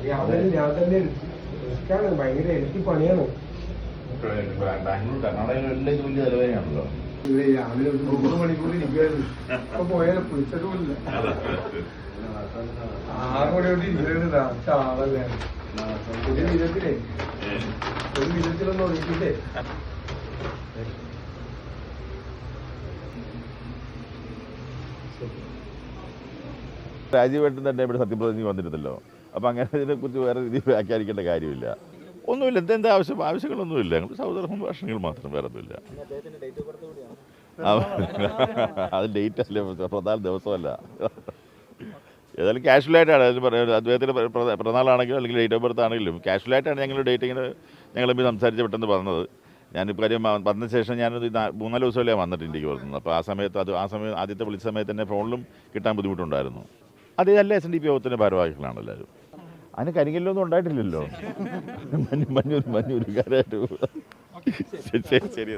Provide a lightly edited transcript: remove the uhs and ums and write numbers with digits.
ഞാൻ തന്നെ റിസ്ക്കാണ്, ഭയങ്കര എനിക്ക് പണിയാണ്. ബാംഗ്ലൂർ കർണാടകയിലെല്ലാം ഇത് വലിയ തലവേദനയാണല്ലോ. രാവിലെ 9 മണിക്കൂർ ഇരിക്കുവായിരുന്നു. ഇപ്പൊ പോയാലും കുളിച്ചിട്ടുമില്ല. 6 മണിയോട്ട് ഇരിക്കുന്നത് ആളല്ലേ. ഒരു വിധത്തിലൊന്നും ഒഴിക്കില്ലേ. രാജീവേട്ടൻ തന്നെ ഇവിടെ സത്യപ്രതിജ്ഞ വന്നിരുന്നല്ലോ. അപ്പം അങ്ങനെ ഇതിനെക്കുറിച്ച് വേറെ രീതിയിൽ വ്യാഖ്യാനിക്കേണ്ട കാര്യമില്ല. ഒന്നുമില്ല, എന്താ ആവശ്യങ്ങളൊന്നുമില്ല. ഞങ്ങൾ സൗഹൃദ സംഭാഷണങ്ങൾ മാത്രം, വേറെ ഒന്നുമില്ല. അത് ഡേറ്റ് അല്ലേ, പ്രധാന ദിവസമല്ല. ഏതായാലും കാഷ്വലായിട്ടാണ് അതിന് പറയുന്നത്. അദ്ദേഹത്തിൻ്റെ പിറന്നാളാണെങ്കിലും അല്ലെങ്കിൽ ഡേറ്റ് ഓഫ് ബർത്ത് ആണെങ്കിലും കാഷ്വലായിട്ടാണ് ഞങ്ങൾ ഡേറ്റ് ഇങ്ങനെ ഞങ്ങൾ തമ്മിൽ സംസാരിച്ച് പെട്ടെന്ന് പറഞ്ഞത്. ഞാനിപ്പോൾ കാര്യം വന്ന ശേഷം ഞാനത് 3-4 ദിവസമല്ലേ വന്നിട്ട് ഇന്ത്യക്ക് വരുന്നത്. അപ്പോൾ ആ സമയത്ത് ആദ്യത്തെ വിളിച്ച സമയത്ത് തന്നെ ഫോണിലും കിട്ടാൻ ബുദ്ധിമുട്ടുണ്ടായിരുന്നു. അതേ അല്ല SNDP യോഗത്തിൻ്റെ ഭാരവാഹികളാണ് എല്ലാവരും. അതിന് കരിങ്കല്ലൊന്നും ഉണ്ടായിട്ടില്ലല്ലോ. മഞ്ഞൂരുകാരായിട്ട് ശരി.